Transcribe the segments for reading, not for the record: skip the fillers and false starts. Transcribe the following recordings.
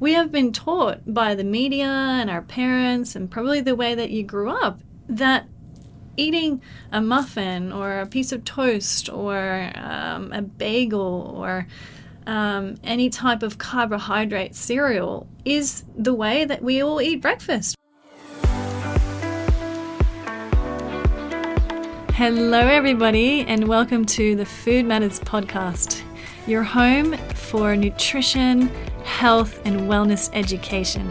we have been taught by the media and our parents and probably the way that you grew up that eating a muffin or a piece of toast or a bagel or any type of carbohydrate cereal is the way that we all eat breakfast. Hello everybody, and welcome to the Food Matters podcast, your home for nutrition, health and wellness education.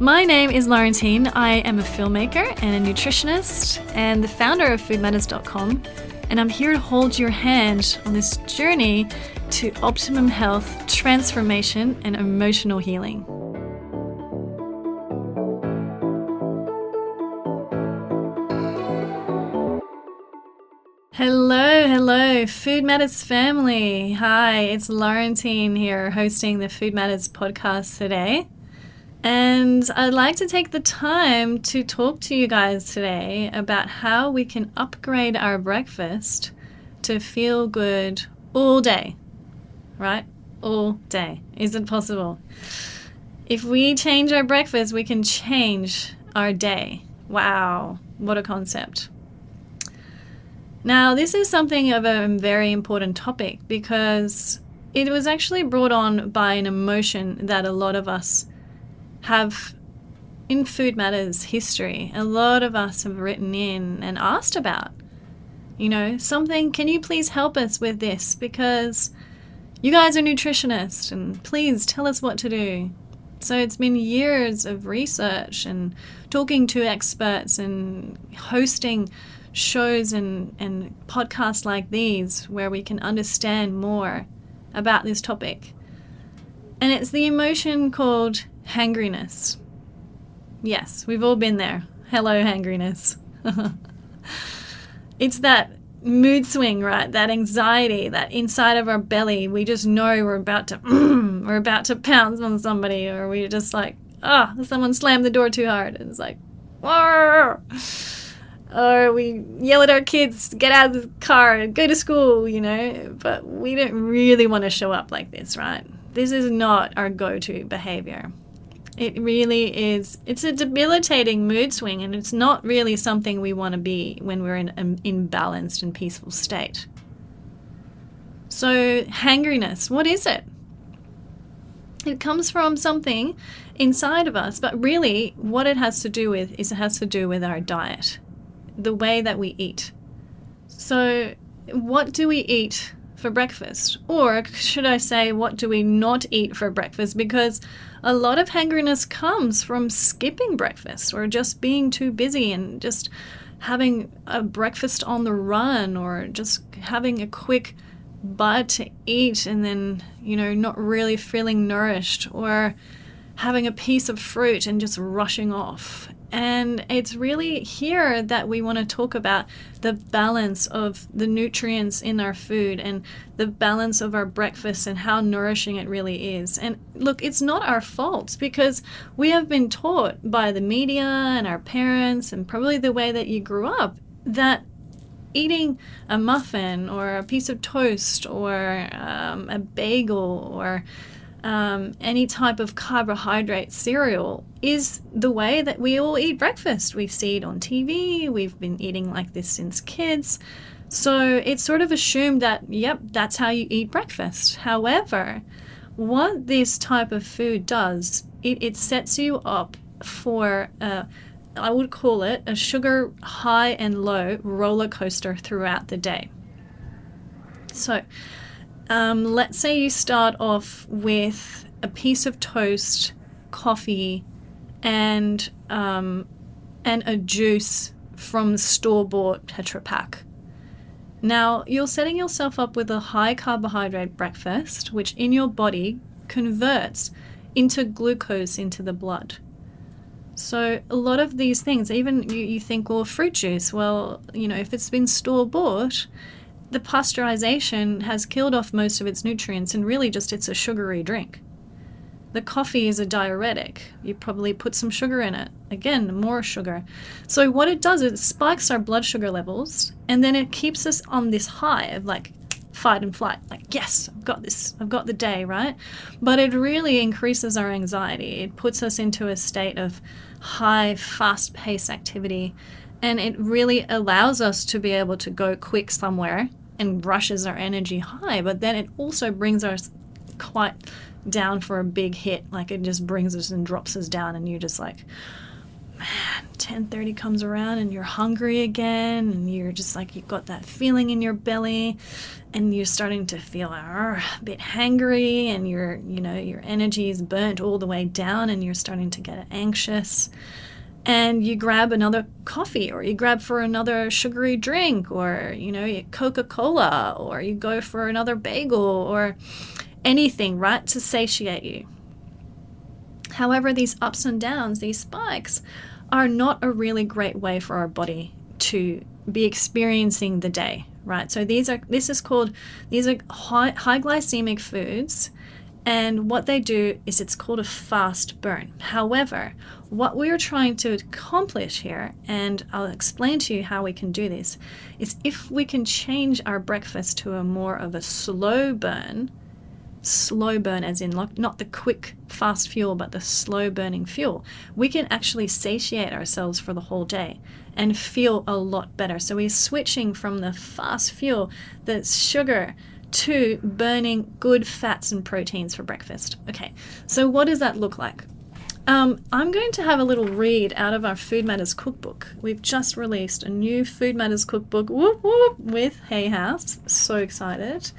My name is Laurentine. I am a filmmaker and a nutritionist and the founder of foodmatters.com, and I'm here to hold your hand on this journey to optimum health, transformation and emotional healing. Hello, Food Matters family. Hi, it's Laurentine here hosting the Food Matters podcast today. And I'd like to take the time to talk to you guys today about how we can upgrade our breakfast to feel good all day, right? All day. Is it possible? If we change our breakfast, we can change our day. Wow, what a concept. Now, this is something of a very important topic because it was actually brought on by an emotion that a lot of us have in Food Matters history. A lot of us have written in and asked about, can you please help us with this? Because you guys are nutritionists and please tell us what to do. So it's been years of research and talking to experts and hosting shows and podcasts like these where we can understand more about this topic. And it's the emotion called angriness. Yes, we've all been there. Hello, angriness. It's that mood swing, right? That anxiety, that inside of our belly, we just know we're about to pounce on somebody, or we're just like, someone slammed the door too hard. And it's like, "Arr!" Or we yell at our kids, get out of the car and go to school, but we don't really want to show up like this, right? This is not our go-to behavior. It really is. It's a debilitating mood swing, and it's not really something we want to be when we're in an imbalanced and peaceful state. So, angriness, what is it? It comes from something inside of us, but really what it has to do with is it has to do with our diet, the way that we eat. So, what do we eat for breakfast? Or should I say, what do we not eat for breakfast? Because a lot of angriness comes from skipping breakfast or just being too busy and just having a breakfast on the run, or just having a quick bite to eat and then, not really feeling nourished, or having a piece of fruit and just rushing off. And it's really here that we want to talk about the balance of the nutrients in our food and the balance of our breakfast and how nourishing it really is. And look, it's not our fault because we have been taught by the media and our parents and probably the way that you grew up that eating a muffin or a piece of toast or a bagel or any type of carbohydrate cereal is the way that we all eat breakfast. We see it on TV. We've been eating like this since kids. So it's sort of assumed that, yep, that's how you eat breakfast. However, what this type of food does, it sets you up for, I would call it a sugar high and low roller coaster throughout the day. So let's say you start off with a piece of toast, coffee, and a juice from store-bought Tetra Pak. Now, you're setting yourself up with a high carbohydrate breakfast, which in your body converts into glucose into the blood. So a lot of these things, even you think, well, fruit juice, well, if it's been store-bought, the pasteurization has killed off most of its nutrients and really just it's a sugary drink. The coffee is a diuretic. You probably put some sugar in it. Again, more sugar. So what it does is it spikes our blood sugar levels and then it keeps us on this high of like fight and flight, like, yes, I've got this, I've got the day, right? But it really increases our anxiety. It puts us into a state of high, fast-paced activity, and it really allows us to be able to go quick somewhere and rushes our energy high, but then it also brings us quite down for a big hit. Like, it just brings us and drops us down, and you're just like, man, 10:30 comes around and you're hungry again, and you're just like, you've got that feeling in your belly, and you're starting to feel a bit hangry, and your energy is burnt all the way down, and you're starting to get anxious. And you grab another coffee, or you grab for another sugary drink, or, Coca-Cola, or you go for another bagel, or anything, right, to satiate you. However, these ups and downs, these spikes, are not a really great way for our body to be experiencing the day, right? So these are high glycemic foods. And what they do is, it's called a fast burn. However, what we're trying to accomplish here, and I'll explain to you how we can do this, is if we can change our breakfast to a more of a slow burn as in not the quick, fast fuel, but the slow burning fuel, we can actually satiate ourselves for the whole day and feel a lot better. So we're switching from the fast fuel, the sugar, to burning good fats and proteins for breakfast. Okay, so what does that look like? I'm going to have a little read out of our Food Matters cookbook. We've just released a new Food Matters cookbook, whoop, whoop, with Hay House. So excited.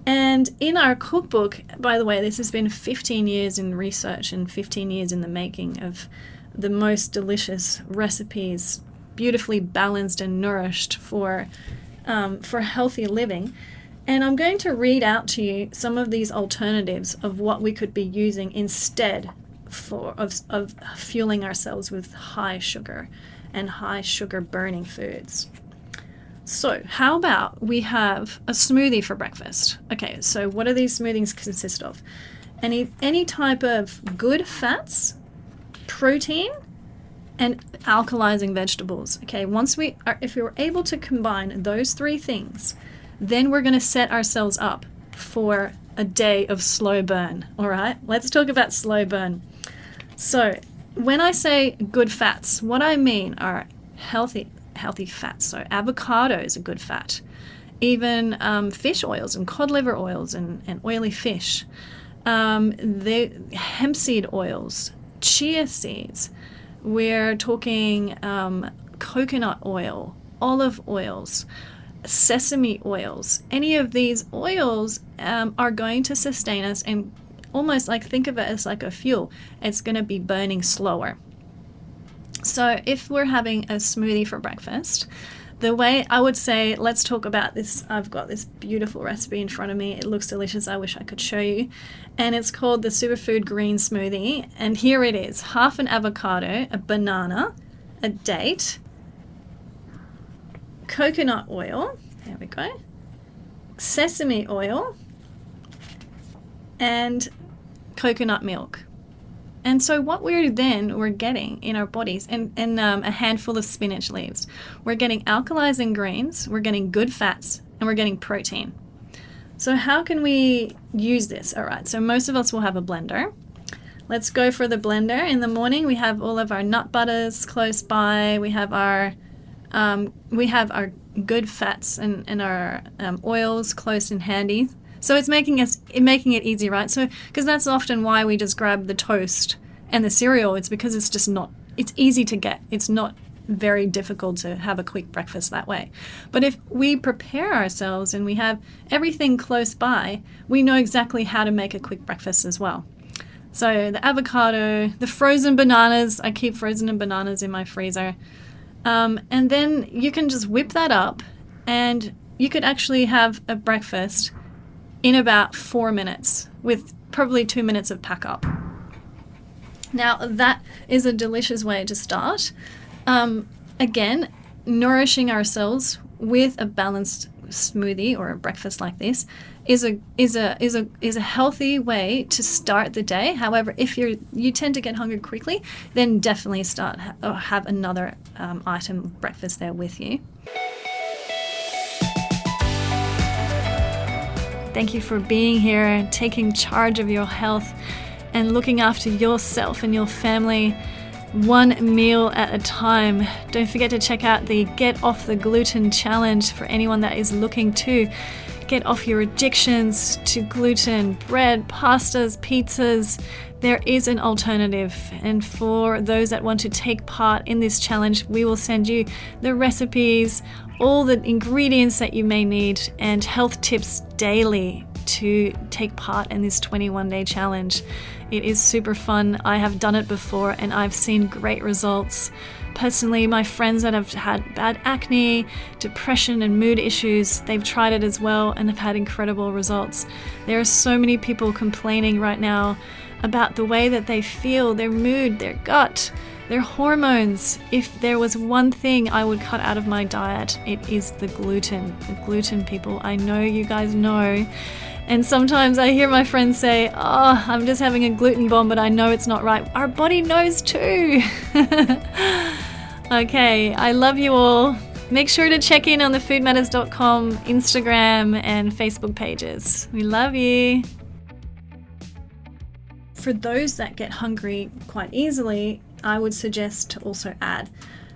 And in our cookbook, by the way, this has been 15 years in research and 15 years in the making of the most delicious recipes, beautifully balanced and nourished for healthy living. And I'm going to read out to you some of these alternatives of what we could be using instead of fueling ourselves with high sugar and high sugar burning foods. So how about we have a smoothie for breakfast? Okay, so what do these smoothies consist of? Any type of good fats, protein, and alkalizing vegetables. Okay, if we were able to combine those three things, then we're going to set ourselves up for a day of slow burn. All right, let's talk about slow burn. So when I say good fats, what I mean are healthy fats. So avocado is a good fat. Even fish oils and cod liver oils and oily fish. The hemp seed oils, chia seeds. We're talking coconut oil, olive oils, sesame oils. Any of these oils are going to sustain us, and almost like, think of it as like a fuel. It's going to be burning slower. So if we're having a smoothie for breakfast, the way I would say, let's talk about this. I've got this beautiful recipe in front of me. It looks delicious. I wish I could show you. And it's called the Superfood Green Smoothie. And here it is: half an avocado, a banana, a date, coconut oil, there we go, sesame oil, and coconut milk. And so what we're getting in our bodies, and a handful of spinach leaves, we're getting alkalizing greens, we're getting good fats, and we're getting protein. So how can we use this? All right, so most of us will have a blender. Let's go for the blender. In the morning, we have all of our nut butters close by. We have our good fats and our oils close and handy. So it's making it easy, right? So, because that's often why we just grab the toast and the cereal. It's because it's easy to get. It's not very difficult to have a quick breakfast that way. But if we prepare ourselves and we have everything close by, we know exactly how to make a quick breakfast as well. So the avocado, the frozen bananas, I keep frozen bananas in my freezer. And then you can just whip that up, and you could actually have a breakfast in about 4 minutes, with probably 2 minutes of pack up. Now that is a delicious way to start. Again, nourishing ourselves with a balanced smoothie or a breakfast like this is a healthy way to start the day. However, if you tend to get hungry quickly, then definitely have another item of breakfast there with you. Thank you for being here and taking charge of your health and looking after yourself and your family one meal at a time. Don't forget to check out the Get Off the Gluten Challenge for anyone that is looking to get off your addictions to gluten, bread, pastas, pizzas. There is an alternative. And for those that want to take part in this challenge, we will send you the recipes, all the ingredients that you may need, and health tips daily to take part in this 21-day challenge. It is super fun. I have done it before and I've seen great results. Personally, my friends that have had bad acne, depression and mood issues, they've tried it as well and have had incredible results. There are so many people complaining right now about the way that they feel, their mood, their gut, their hormones. If there was one thing I would cut out of my diet, it is the gluten. The gluten, people. I know you guys know. And sometimes I hear my friends say, oh, I'm just having a gluten bomb, but I know it's not right. Our body knows too. Okay, I love you all. Make sure to check in on the foodmatters.com Instagram and Facebook pages. We love you. For those that get hungry quite easily, I would suggest to also add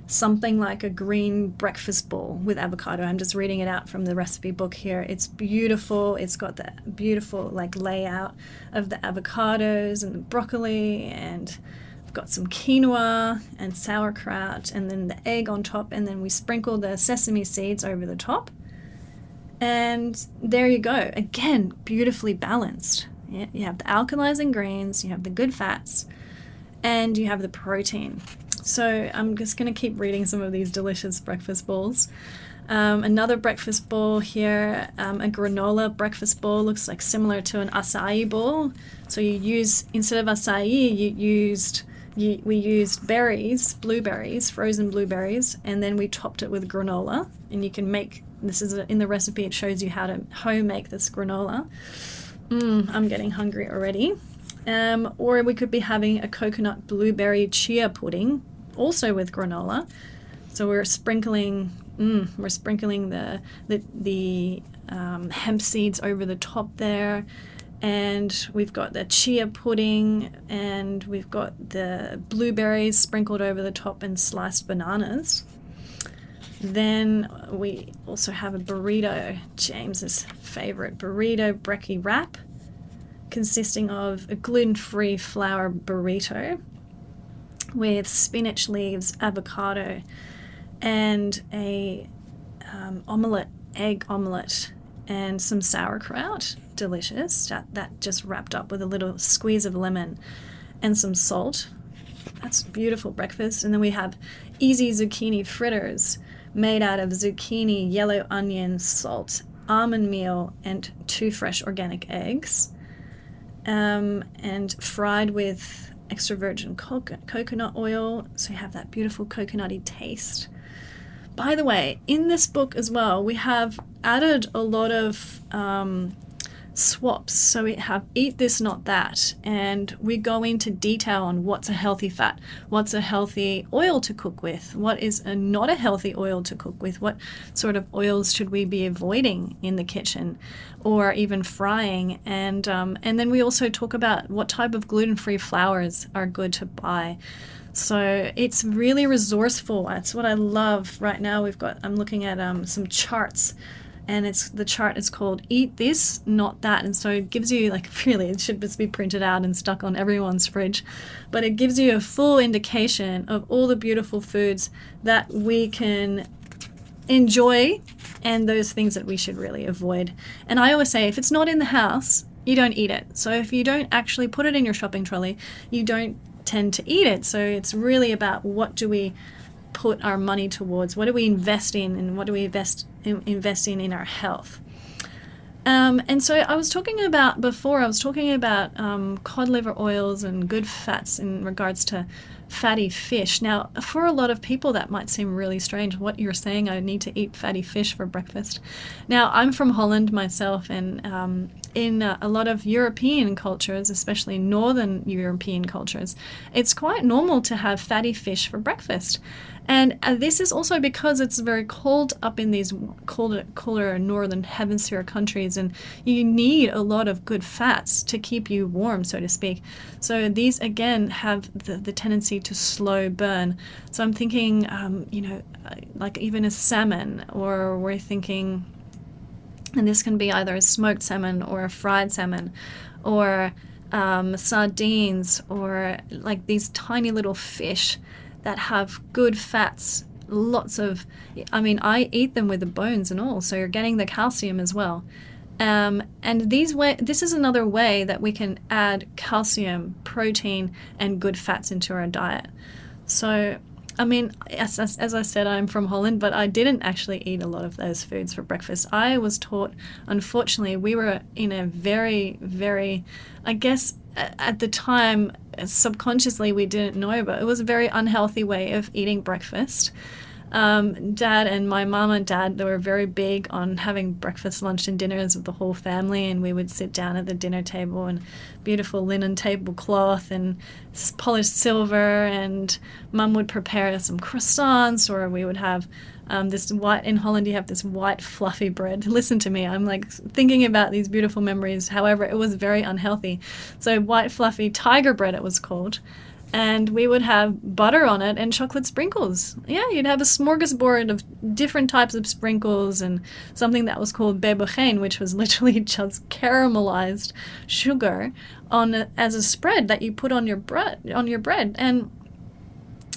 something like a green breakfast bowl with avocado. I'm just reading it out from the recipe book here. It's beautiful. It's got the beautiful layout of the avocados and the broccoli, and I've got some quinoa and sauerkraut, and then the egg on top, and then we sprinkle the sesame seeds over the top. And there you go. Again, beautifully balanced. Yeah, you have the alkalizing greens, you have the good fats, and you have the protein. So I'm just going to keep reading some of these delicious breakfast bowls. Another breakfast bowl here, a granola breakfast bowl, looks like similar to an acai bowl. So you use, instead of acai, we used berries, blueberries, frozen blueberries, and then we topped it with granola. And you can make, this is in the recipe, it shows you how to home make this granola. I'm getting hungry already. Or we could be having a coconut blueberry chia pudding, also with granola. So we're sprinkling the hemp seeds over the top there, and we've got the chia pudding, and we've got the blueberries sprinkled over the top and sliced bananas. Then we also have a burrito, James's favorite burrito brekkie wrap, consisting of a gluten-free flour burrito with spinach leaves, avocado, and a egg omelette, and some sauerkraut. Delicious. That just wrapped up with a little squeeze of lemon and some salt. That's a beautiful breakfast. And then we have easy zucchini fritters made out of zucchini, yellow onion, salt, almond meal, and 2 fresh organic eggs. And fried with extra virgin coconut oil, so you have that beautiful coconutty taste. By the way, in this book as well, we have added a lot of swaps. So we have eat this, not that, and we go into detail on what's a healthy fat, what's a healthy oil to cook with, what is not a healthy oil to cook with, what sort of oils should we be avoiding in the kitchen or even frying, and then we also talk about what type of gluten-free flours are good to buy. So it's really resourceful. That's what I love. Right now I'm looking at some charts, and the chart is called Eat This, Not That. And so it gives you, really, it should just be printed out and stuck on everyone's fridge. But it gives you a full indication of all the beautiful foods that we can enjoy and those things that we should really avoid. And I always say, if it's not in the house, you don't eat it. So if you don't actually put it in your shopping trolley, you don't tend to eat it. So it's really about what do we put our money towards, what do we invest in, and what do we invest in our health. And so I was talking about cod liver oils and good fats in regards to fatty fish. Now, for a lot of people, that might seem really strange. What you're saying, I need to eat fatty fish for breakfast. Now, I'm from Holland myself, and in a lot of European cultures, especially Northern European cultures, it's quite normal to have fatty fish for breakfast. And this is also because it's very cold up in these cooler northern hemisphere countries, and you need a lot of good fats to keep you warm, so to speak. So these, again, have the tendency to slow burn. So I'm thinking, like even a salmon, or we're thinking, and this can be either a smoked salmon or a fried salmon, or sardines, or like these tiny little fish that have good fats, I eat them with the bones and all, so you're getting the calcium as well. And this is another way that we can add calcium, protein, and good fats into our diet. So, as I said, I'm from Holland, but I didn't actually eat a lot of those foods for breakfast. I was taught, unfortunately, we were in a very, very, I guess, at the time, subconsciously we didn't know, but it was a very unhealthy way of eating breakfast. Dad and my mom and dad, they were very big on having breakfast, lunch, and dinners with the whole family, and we would sit down at the dinner table and beautiful linen tablecloth and polished silver, and mum would prepare some croissants, or we would have this white, in Holland you have this white fluffy bread. Listen to me, I'm like thinking about these beautiful memories. However, it was very unhealthy. So white fluffy tiger bread, it was called. And we would have butter on it and chocolate sprinkles. Yeah, you'd have a smorgasbord of different types of sprinkles, and something that was called bebogeen, which was literally just caramelized sugar as a spread that you put on your bread. And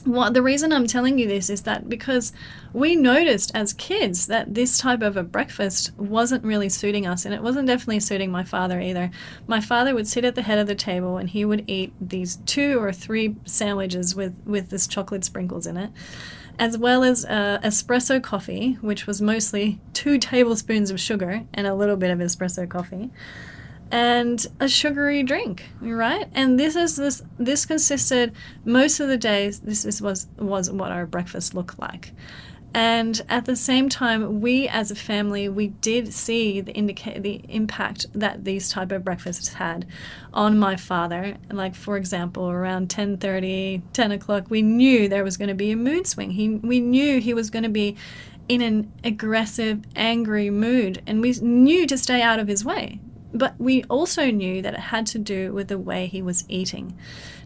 the reason I'm telling you this is that because we noticed as kids that this type of a breakfast wasn't really suiting us, and it wasn't definitely suiting my father either. My father would sit at the head of the table and he would eat these 2 or 3 sandwiches with this chocolate sprinkles in it, as well as espresso coffee, which was mostly 2 tablespoons of sugar and a little bit of espresso coffee, and a sugary drink, right? And this consisted, most of the days, was what our breakfast looked like. And at the same time, we as a family, we did see the impact that these type of breakfasts had on my father. Like, for example, around 10:30, 10 o'clock, we knew there was going to be a mood swing. We knew he was going to be in an aggressive, angry mood, and we knew to stay out of his way. But we also knew that it had to do with the way he was eating.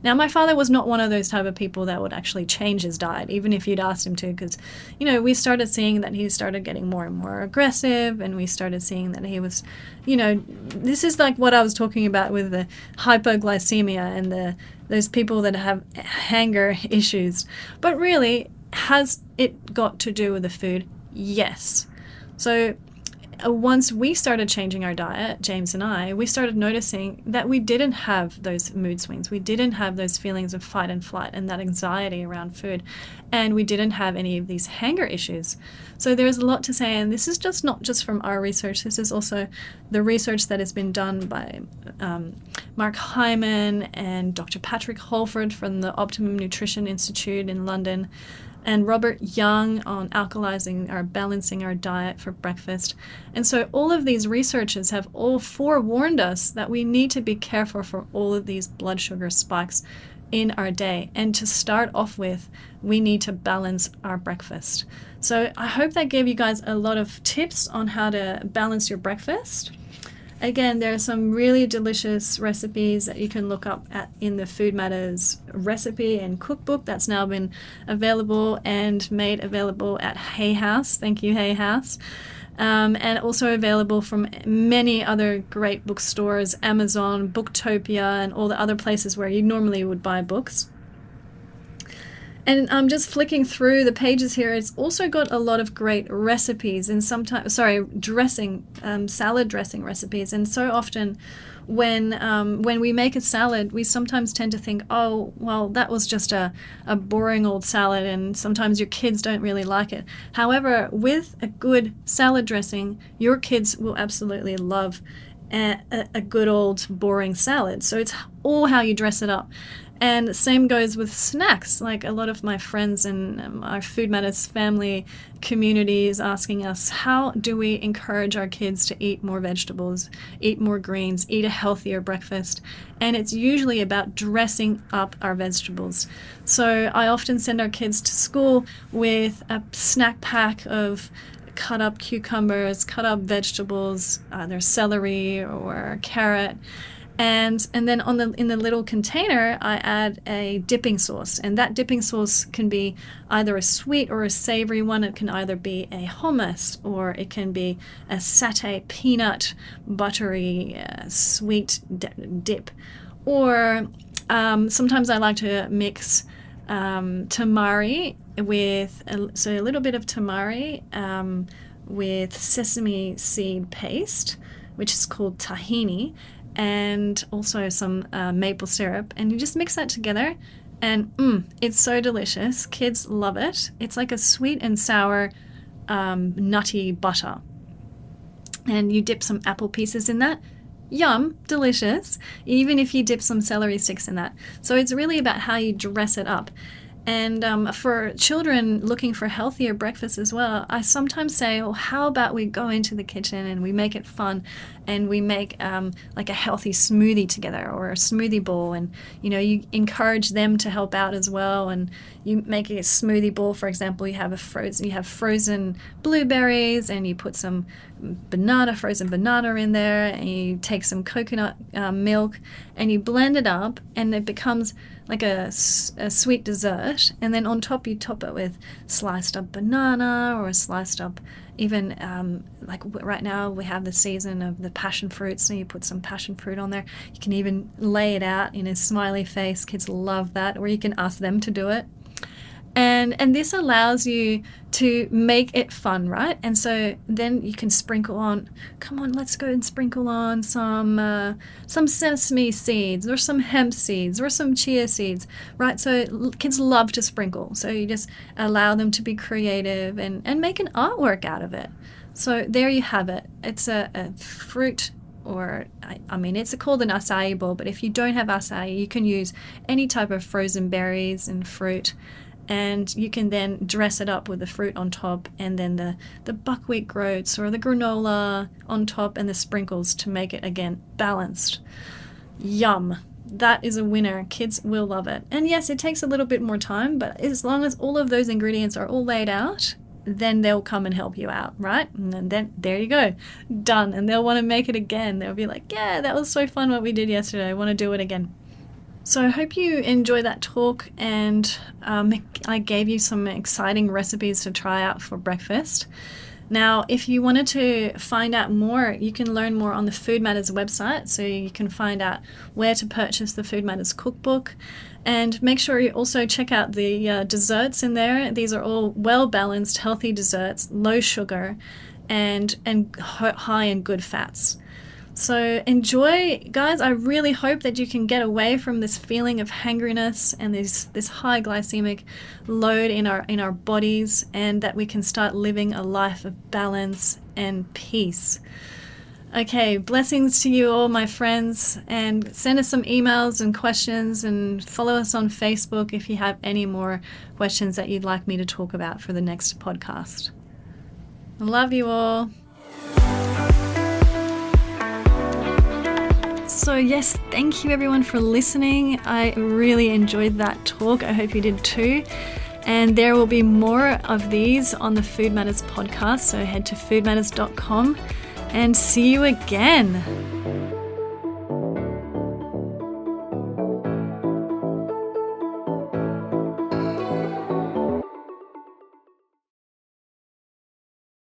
Now, my father was not one of those type of people that would actually change his diet, even if you'd asked him to, because, we started seeing that he started getting more and more aggressive, and we started seeing that he was, this is like what I was talking about with the hypoglycemia and those people that have hanger issues. But really, has it got to do with the food? Yes. So once we started changing our diet, James and I, we started noticing that we didn't have those mood swings. We didn't have those feelings of fight and flight and that anxiety around food. And we didn't have any of these hanger issues. So there's a lot to say, and this is just not just from our research. This is also the research that has been done by Mark Hyman and Dr. Patrick Holford from the Optimum Nutrition Institute in London, and Robert Young on balancing our diet for breakfast. And so all of these researchers have all forewarned us that we need to be careful for all of these blood sugar spikes in our day. And to start off with, we need to balance our breakfast. So I hope that gave you guys a lot of tips on how to balance your breakfast. Again, there are some really delicious recipes that you can look up in the Food Matters recipe and cookbook that's now been available and made available at Hay House. Thank you, Hay House. And also available from many other great bookstores, Amazon, Booktopia, and all the other places where you normally would buy books. And I'm just flicking through the pages here. It's also got a lot of great recipes and salad dressing recipes. And so often when we make a salad, we sometimes tend to think, oh, well, that was just a boring old salad, and sometimes your kids don't really like it. However, with a good salad dressing, your kids will absolutely love a good old boring salad. So it's all how you dress it up. And the same goes with snacks. Like a lot of my friends in our Food Matters family community is asking us, how do we encourage our kids to eat more vegetables, eat more greens, eat a healthier breakfast? And it's usually about dressing up our vegetables. So I often send our kids to school with a snack pack of cut up cucumbers, cut up vegetables, either celery or carrot. And then in the little container, I add a dipping sauce. And that dipping sauce can be either a sweet or a savory one. It can either be a hummus or it can be a satay peanut buttery sweet dip. Or sometimes I like to mix tamari with, so a little bit of tamari with sesame seed paste, which is called tahini, and also some maple syrup, and you just mix that together, and it's so delicious. Kids love it. It's like a sweet and sour nutty butter, and you dip some apple pieces in that. Yum, delicious, even if you dip some celery sticks in that. So it's really about how you dress it up. And for children looking for healthier breakfast as well, I sometimes say, well, how about we go into the kitchen and we make it fun, and we make like a healthy smoothie together, or a smoothie bowl, and you encourage them to help out as well. And you make a smoothie bowl, for example, you have frozen blueberries, and you put some frozen banana in there, and you take some coconut milk, and you blend it up, and it becomes like a sweet dessert. And then on top you top it with sliced up banana, or sliced up even like right now we have the season of the passion fruit, so you put some passion fruit on there. You can even lay it out in a smiley face. Kids love that. Or you can ask them to do it. And this allows you to make it fun, right? And so then you can sprinkle on, come on, let's go and sprinkle on some sesame seeds, or some hemp seeds, or some chia seeds, right? So kids love to sprinkle. So you just allow them to be creative and make an artwork out of it. So there you have it. It's a fruit, or I mean, it's called an acai bowl, but if you don't have acai, you can use any type of frozen berries and fruit. And you can then dress it up with the fruit on top, and then the buckwheat groats or the granola on top, and the sprinkles to make it, again, balanced. Yum. That is a winner. Kids will love it. And yes, it takes a little bit more time, but as long as all of those ingredients are all laid out, then they'll come and help you out, right? And then there you go. Done. And they'll want to make it again. They'll be like, yeah, that was so fun what we did yesterday. I want to do it again. So I hope you enjoy that talk, and I gave you some exciting recipes to try out for breakfast. Now, if you wanted to find out more, you can learn more on the Food Matters website, so you can find out where to purchase the Food Matters cookbook. And make sure you also check out the desserts in there. These are all well-balanced, healthy desserts, low sugar, and high in good fats. So enjoy, guys. I really hope that you can get away from this feeling of hangriness and this high glycemic load in our bodies, and that we can start living a life of balance and peace. Okay, blessings to you all, my friends, and send us some emails and questions, and follow us on Facebook if you have any more questions that you'd like me to talk about for the next podcast. I love you all. So yes, thank you everyone for listening. I really enjoyed that talk. I hope you did too. And there will be more of these on the Food Matters podcast. So head to foodmatters.com and see you again.